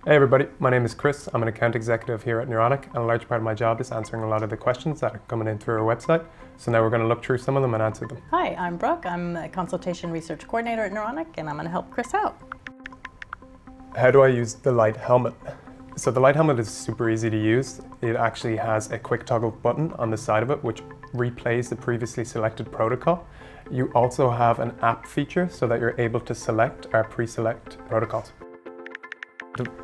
Hey everybody, my name is Chris. I'm an account executive here at Neuronic, and a large part of my job is answering a lot of the questions that are coming in through our website. So now we're going to look through some of them and answer them. Hi, I'm Brooke. I'm a consultation research coordinator at Neuronic, and I'm going to help Chris out. How do I use the light helmet? So the light helmet is super easy to use. It actually has a quick toggle button on the side of it which replays the previously selected protocol. You also have an app feature so that you're able to select or pre-select protocols.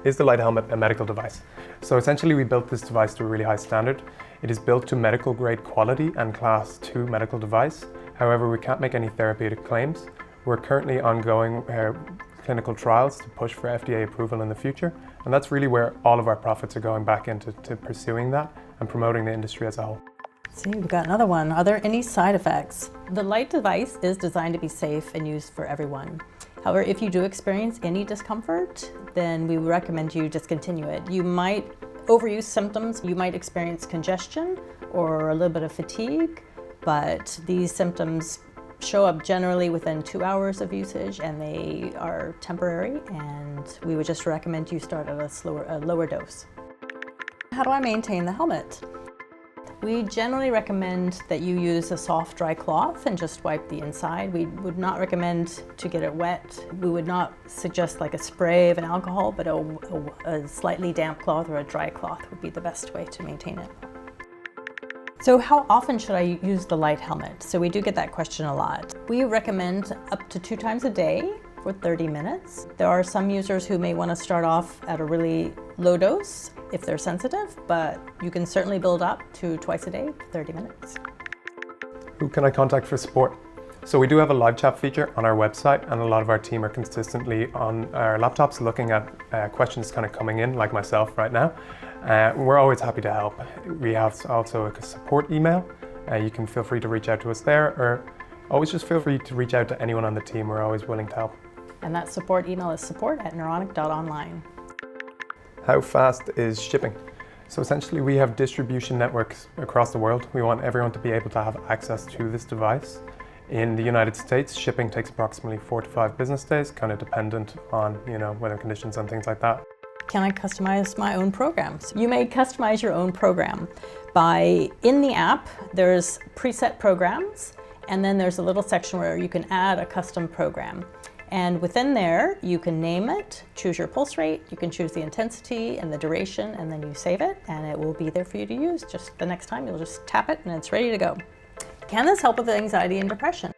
Is the light helmet a medical device? So essentially we built this device to a really high standard. It is built to medical grade quality and class 2 medical device. However, we can't make any therapeutic claims. We're currently ongoing clinical trials to push for FDA approval in the future. And that's really where all of our profits are going back into pursuing that and promoting the industry as a whole. See, we've got another one. Are there any side effects? The light device is designed to be safe and used for everyone. However, if you do experience any discomfort, then we recommend you discontinue it. You might overuse symptoms, you might experience congestion or a little bit of fatigue, but these symptoms show up generally within 2 hours of usage and they are temporary, and we would just recommend you start at a lower dose. How do I maintain the helmet? We generally recommend that you use a soft, dry cloth and just wipe the inside. We would not recommend to get it wet. We would not suggest like a spray of an alcohol, but a slightly damp cloth or a dry cloth would be the best way to maintain it. So how often should I use the light helmet? So we do get that question a lot. We recommend up to 2 times a day for 30 minutes. There are some users who may want to start off at a really low dose if they're sensitive, but you can certainly build up to twice a day for 30 minutes. Who can I contact for support? So we do have a live chat feature on our website, and a lot of our team are consistently on our laptops looking at questions kind of coming in, like myself right now. We're always happy to help. We have also a support email. You can feel free to reach out to us there, or always just feel free to reach out to anyone on the team. We're always willing to help. And that support email is support@neuronic.online. How fast is shipping? So essentially we have distribution networks across the world. We want everyone to be able to have access to this device. In the United States, shipping takes approximately 4 to 5 business days, kind of dependent on, weather conditions and things like that. Can I customize my own programs? You may customize your own program in the app, there's preset programs, and then there's a little section where you can add a custom program. And within there, you can name it, choose your pulse rate, you can choose the intensity and the duration, and then you save it, and it will be there for you to use. Just the next time, you'll just tap it and it's ready to go. Can this help with anxiety and depression?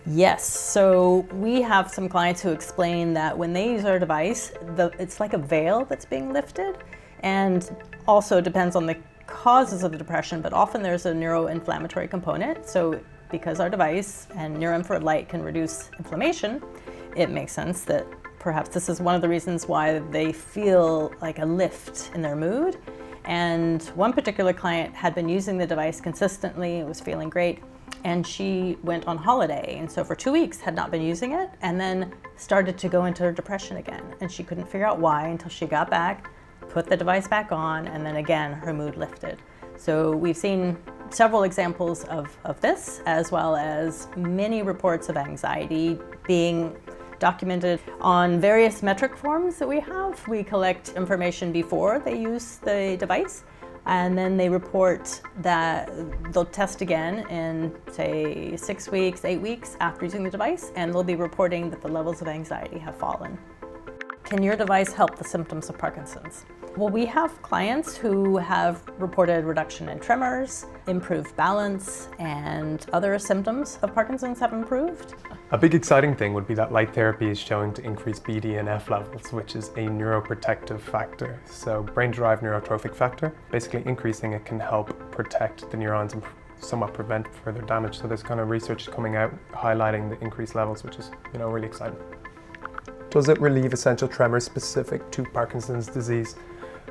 Yes, so we have some clients who explain that when they use our device, it's like a veil that's being lifted, and also depends on the causes of the depression, but often there's a neuroinflammatory component. So because our device and near-infrared light can reduce inflammation, it makes sense that perhaps this is one of the reasons why they feel like a lift in their mood. And one particular client had been using the device consistently, was feeling great, and she went on holiday, and so for 2 weeks had not been using it, and then started to go into her depression again, and she couldn't figure out why until she got back, put the device back on, and then again her mood lifted. So we've seen several examples of this, as well as many reports of anxiety being documented on various metric forms that we have. We collect information before they use the device, and then they report that they'll test again in, say, 6 weeks, 8 weeks after using the device, and they'll be reporting that the levels of anxiety have fallen. Can your device help the symptoms of Parkinson's? Well, we have clients who have reported reduction in tremors, improved balance, and other symptoms of Parkinson's have improved. A big exciting thing would be that light therapy is showing to increase BDNF levels, which is a neuroprotective factor. So brain-derived neurotrophic factor, basically increasing it can help protect the neurons and somewhat prevent further damage. So there's kind of research coming out highlighting the increased levels, which is, really exciting. Does it relieve essential tremors specific to Parkinson's disease?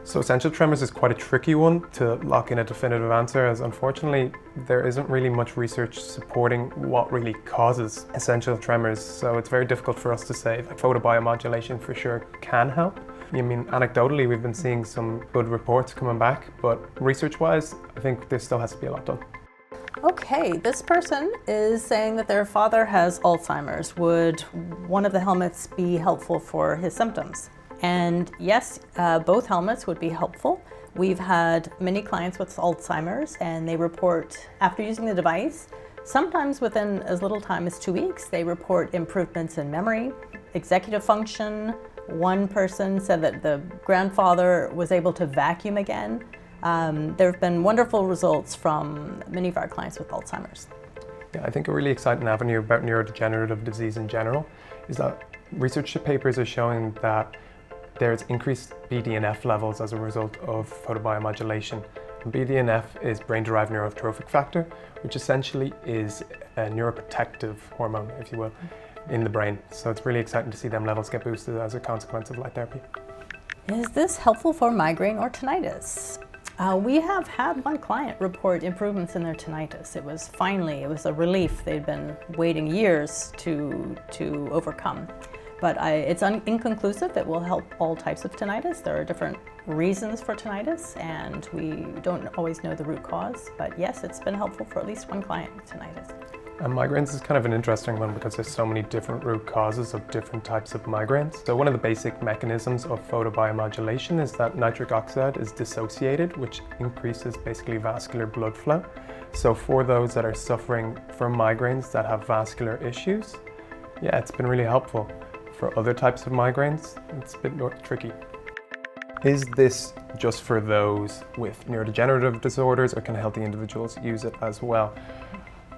So essential tremors is quite a tricky one to lock in a definitive answer, as unfortunately there isn't really much research supporting what really causes essential tremors. So it's very difficult for us to say. Like, photobiomodulation for sure can help. Anecdotally we've been seeing some good reports coming back, but research-wise I think there still has to be a lot done. Okay, this person is saying that their father has Alzheimer's. Would one of the helmets be helpful for his symptoms? And yes, both helmets would be helpful. We've had many clients with Alzheimer's, and they report after using the device, sometimes within as little time as 2 weeks, they report improvements in memory, executive function. One person said that the grandfather was able to vacuum again. There have been wonderful results from many of our clients with Alzheimer's. Yeah, I think a really exciting avenue about neurodegenerative disease in general is that research papers are showing that there's increased BDNF levels as a result of photobiomodulation. And BDNF is brain-derived neurotrophic factor, which essentially is a neuroprotective hormone, if you will, in the brain. So it's really exciting to see them levels get boosted as a consequence of light therapy. Is this helpful for migraine or tinnitus? We have had one client report improvements in their tinnitus. It was a relief they'd been waiting years to overcome. But it's inconclusive. It will help all types of tinnitus. There are different reasons for tinnitus, and we don't always know the root cause. But yes, it's been helpful for at least one client with tinnitus. Migraines is kind of an interesting one because there's so many different root causes of different types of migraines. So one of the basic mechanisms of photobiomodulation is that nitric oxide is dissociated, which increases basically vascular blood flow. So for those that are suffering from migraines that have vascular issues, yeah, it's been really helpful. For other types of migraines, it's a bit more tricky. Is this just for those with neurodegenerative disorders, or can healthy individuals use it as well?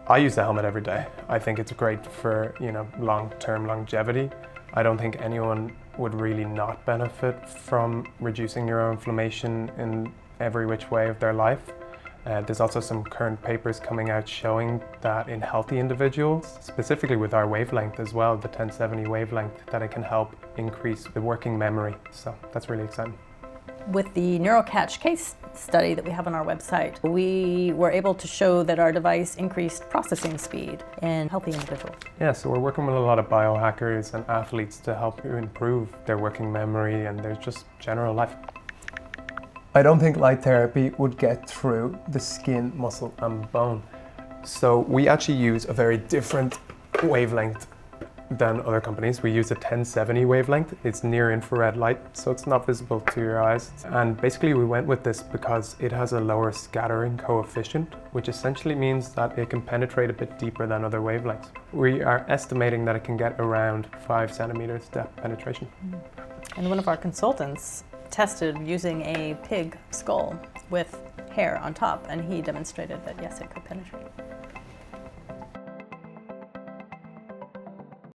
I use the helmet every day. I think it's great for, long-term longevity. I don't think anyone would really not benefit from reducing neuroinflammation in every which way of their life. There's also some current papers coming out showing that in healthy individuals, specifically with our wavelength as well, the 1070 wavelength, that it can help increase the working memory. So that's really exciting. With the NeuroCatch case study that we have on our website, we were able to show that our device increased processing speed in healthy individuals. Yeah, so we're working with a lot of biohackers and athletes to help improve their working memory and their just general life. I don't think light therapy would get through the skin, muscle and bone. So we actually use a very different wavelength than other companies. We use a 1070 wavelength. It's near infrared light, so it's not visible to your eyes. And basically we went with this because it has a lower scattering coefficient, which essentially means that it can penetrate a bit deeper than other wavelengths. We are estimating that it can get around 5 centimeters depth penetration. And one of our consultants tested using a pig skull with hair on top, and he demonstrated that yes, it could penetrate.